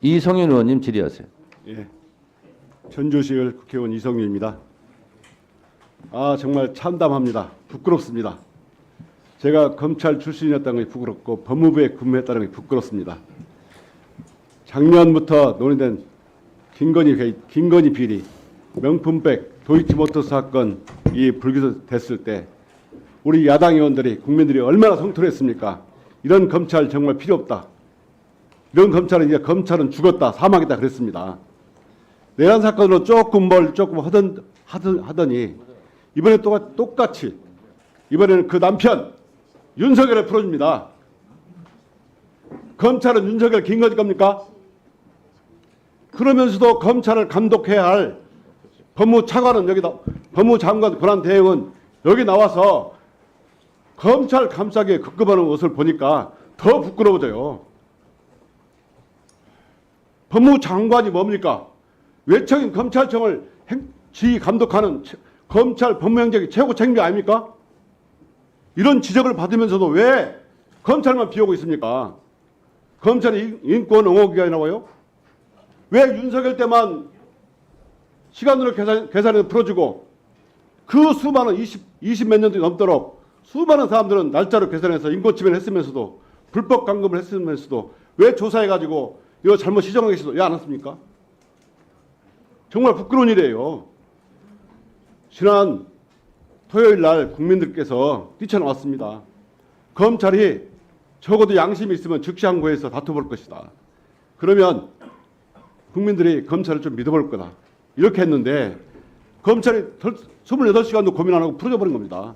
이성윤 의원님 질의하세요. 예, 전주시의회 국회의원 이성윤입니다. 정말 참담합니다. 부끄럽습니다. 제가 검찰 출신이었다는 게 부끄럽고 법무부에 근무했다는 게 부끄럽습니다. 작년부터 논의된 김건희 비리, 명품백, 도이치모터스 사건이 불기소됐을 때 우리 야당 의원들이 국민들이 얼마나 성토했습니까? 이런 검찰 정말 필요 없다. 이런 검찰은 이제 검찰은 죽었다, 사망했다 그랬습니다. 내란 사건으로 조금 하더니 이번에 똑같이 이번에는 그 남편 윤석열을 풀어줍니다. 검찰은 윤석열 김건희 겁니까? 그러면서도 검찰을 감독해야 할 법무차관은 여기다, 법무장관 권한 대행은 여기 나와서 검찰 감싸기에 급급하는 것을 보니까 더 부끄러워져요. 법무장관이 뭡니까? 외청인 검찰청을 지휘 감독하는 검찰 법무행정의 최고 책임자 아닙니까? 이런 지적을 받으면서도 왜 검찰만 비우고 있습니까? 검찰이 인권 옹호기관이라고요? 왜 윤석열 때만 시간으로 계산해서 풀어주고 그 수많은 20 몇 년이 넘도록 수많은 사람들은 날짜로 계산해서 인권침해를 했으면서도 불법 감금을 했으면서도 왜 조사해가지고 이거 잘못 시정한 것이 왜 안 왔습니까? 정말 부끄러운 일이에요. 지난 토요일 날 국민들께서 뛰쳐나왔습니다. 검찰이 적어도 양심이 있으면 즉시 항고해서 다퉈볼 것이다. 그러면 국민들이 검찰을 좀 믿어볼 거다. 이렇게 했는데 검찰이 28시간도 고민 안 하고 풀어져버린 겁니다.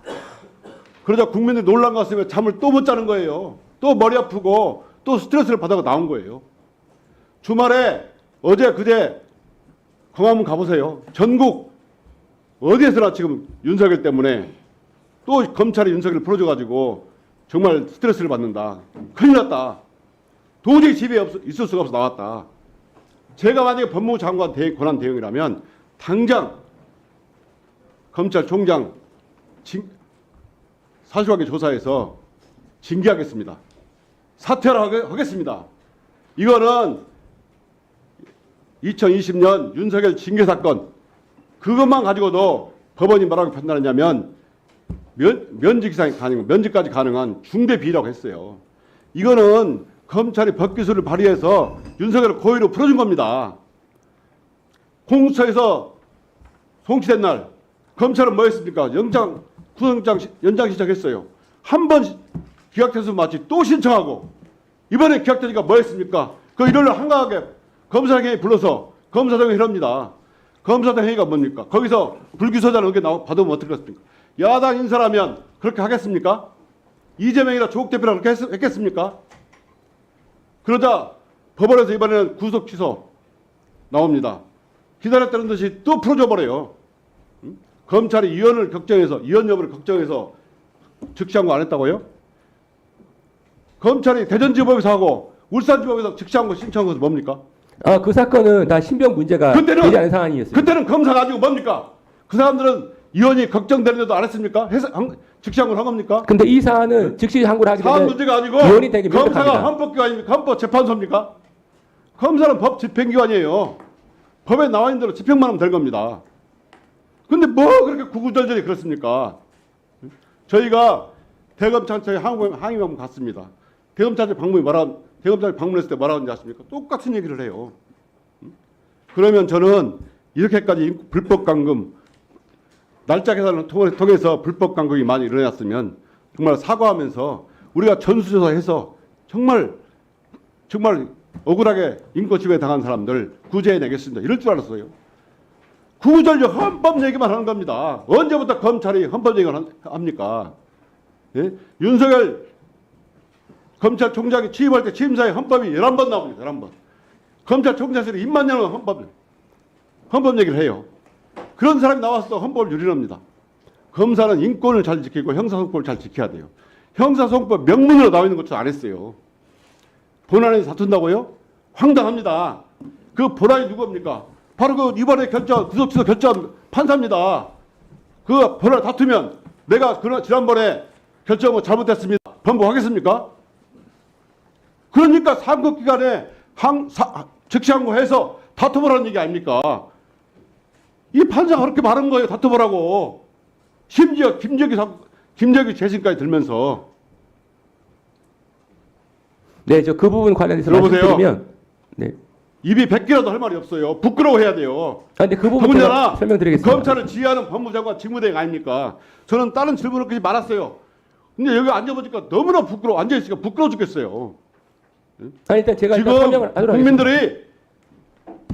그러자 국민들이 놀란 것 같으면 잠을 또 못 자는 거예요. 또 머리 아프고 또 스트레스를 받아서 나온 거예요. 주말에 어제 그제 광화문 가보세요. 전국 어디에서나 지금 윤석열 때문에 또 검찰이 윤석열을 풀어줘가지고 정말 스트레스를 받는다. 큰일 났다. 도저히 집에 있을 수가 없어 나왔다. 제가 만약에 법무장관 권한 대행이라면 당장 검찰총장 사실관계 조사해서 징계하겠습니다. 사퇴를 하겠습니다. 이거는 2020년 윤석열 징계 사건 그것만 가지고도 법원이 뭐라고 판단했냐면 면직까지 가능한 중대 비리라고 했어요. 이거는 검찰이 법기술을 발휘해서 윤석열을 고의로 풀어준 겁니다. 공수처에서 송치된 날 검찰은 뭐 했습니까? 구속영장 연장 신청했어요. 한 번 기각돼서 마치 또 신청하고 이번에 기각되니까 뭐 했습니까? 그 일요일 한가하게 검사장회의 불러서 검사장 회의를 합니다. 검사장 회의가 뭡니까? 거기서 불기소자를 이렇게 받으면 어떻게 했습니까? 야당 인사라면 그렇게 하겠습니까? 이재명이나 조국 대표랑 그렇게 했겠습니까? 그러자 법원에서 이번에는 구속 취소 나옵니다. 기다렸다는 듯이 또 풀어줘 버려요. 검찰이 이원 여부를 걱정해서 즉시 항고 안 했다고요? 검찰이 대전지법에서 하고 울산지법에서 즉시 항고 신청한 것은 뭡니까? 그 사건은 다 신병 문제가 되지 않은 상황이었어요. 그때는 검사 가지고 뭡니까? 그 사람들은 이원이 걱정되는데도 안 했습니까? 즉시 항고를 한 겁니까? 근데 이 사안은 즉시 항고를 하기 사안 때문에 문제가 아니고 이원이 되게 검사가 명백합니다. 헌법기관입니까? 헌법재판소입니까? 검사는 법 집행기관이에요. 법에 나와 있는 대로 집행만 하면 될 겁니다. 근데 뭐 그렇게 구구절절히 그렇습니까? 저희가 대검찰청에 항의만 갔습니다. 대검찰청 방문했을 때 뭐라고 하는지 아십니까? 똑같은 얘기를 해요. 그러면 저는 이렇게까지 불법 감금, 날짜 계산을 통해서 불법 감금이 많이 일어났으면 정말 사과하면서 우리가 전수조사해서 정말 억울하게 인권침해 당한 사람들 구제해내겠습니다. 이럴 줄 알았어요. 구구절절 헌법 얘기만 하는 겁니다. 언제부터 검찰이 헌법 얘기를 합니까? 예? 윤석열 검찰총장이 취임할 때 취임사에 헌법이 11번 나옵니다. 11번. 검찰총장실이 입만 열면 헌법 얘기를 해요. 그런 사람이 나와서 또 헌법을 유린합니다. 검사는 인권을 잘 지키고 형사소송법을 잘 지켜야 돼요. 형사소송법 명문으로 나와 있는 것도 안 했어요. 본안에서 다툰다고요? 황당합니다. 그 본안이 누굽니까? 바로 그 이번에 구속취소 결정 판사입니다. 그 본안 다투면 내가 지난번에 결정을 잘못했습니다. 번복하겠습니까? 그러니까 상급기관에 즉시항고해서 다퉈보라는 얘기 아닙니까? 이 판사가 그렇게 말한 거예요. 다퉈보라고. 심지어 김재규 재심까지 들면서. 네, 저 그 부분 관련해서 들어보세요. 말씀드리면, 네. 입이 100개라도 할 말이 없어요. 부끄러워해야 돼요. 아, 근데 그 부분 더군다나 제가 설명드리겠습니다. 검찰을 지휘하는 법무장관 직무대행 아닙니까? 저는 다른 질문을 그렇게 많았어요. 근데 여기 앉아보니까 너무나 부끄러워. 앉아있으니까 부끄러워 죽겠어요. 아니, 일단 제가 일단 지금 설명을 하도록 하겠습니다. 국민들이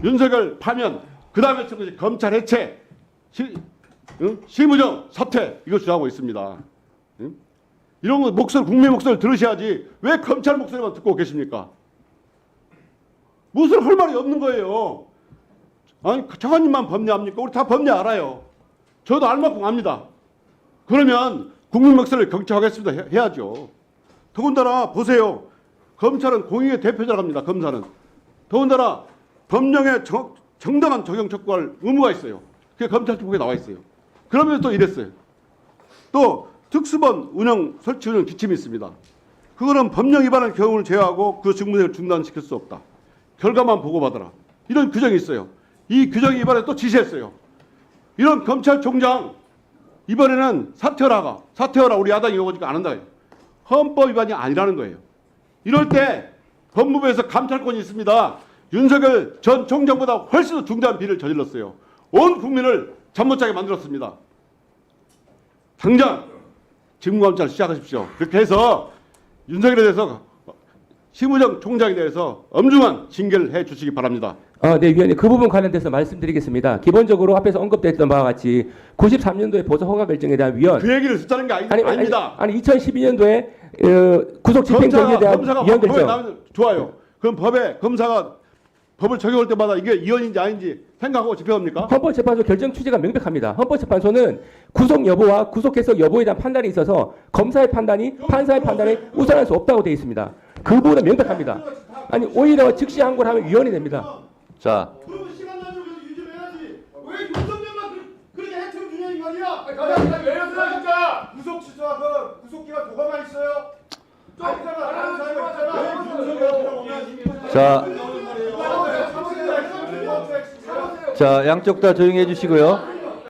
윤석열 파면 그 다음에 검찰 해체, 심우정 사퇴 이거 주장하고 있습니다. 이런 거 국민 목소리를 들으셔야지 왜 검찰 목소리만 듣고 계십니까? 무슨 할 말이 없는 거예요. 아니 장관님만 법리합니까? 우리 다 법리 알아요. 저도 알 만큼 압니다. 그러면 국민 목소리를 경청하겠습니다 해야죠. 더군다나 보세요. 검찰은 공익의 대표자라고 합니다. 검사는. 더군다나 법령에 정당한 적용 촉구할 의무가 있어요. 그게 검찰총국에 나와 있어요. 그러면서 또 이랬어요. 또 특수본 설치 운영 지침이 있습니다. 그거는 법령 위반의 경우를 제외하고 그 직무대행을 중단시킬 수 없다. 결과만 보고받아라. 이런 규정이 있어요. 이 규정 위반에 또 지시했어요. 이런 검찰총장 이번에는 사퇴하라 우리 야당이 요구하니까 안 한다. 헌법 위반이 아니라는 거예요. 이럴 때 법무부에서 감찰권이 있습니다. 윤석열 전 총장보다 훨씬 더 중대한 비리를 저질렀어요. 온 국민을 잠 못 자게 만들었습니다. 당장 직무감찰 시작하십시오. 그렇게 해서 윤석열에 대해서 심우정 총장에 대해서 엄중한 징계를 해 주시기 바랍니다. 네, 위원님 그 부분 관련돼서 말씀드리겠습니다. 기본적으로 앞에서 언급됐던 바와 같이 93년도에 보석 허가 결정에 대한 위원 그 얘기를 듣자는 게 아닙니다. 아니 2012년도에 구속 집행 정지에 대한 위원 법에 결정. 나오면 좋아요. 그럼 법에 검사가 법을 적용할 때마다 이게 위헌인지 아닌지 생각하고 집행합니까? 헌법재판소 결정 취지가 명백합니다. 헌법재판소는 구속 여부와 구속 해석 여부에 대한 판단이 있어서 검사의 판단이 판사의 판단에 우선할 수 없다고 되어 있습니다. 그 부분은 명백합니다. 아니 오히려 즉시 항고를 하면 위헌이 됩니다. 자, 그러면 시간 단위로 계속 유지해야지. 왜 윤석열만 그렇게 해치면 주냐 이 말이야? 가장 왜 이러세요 진짜? 구속 취소하고 구속 기간 도가만 있어요? 좀 있잖아. 다른 사람이 있잖아. 왜 윤석열 오면 자, 양쪽 다 조용히 해주시고요.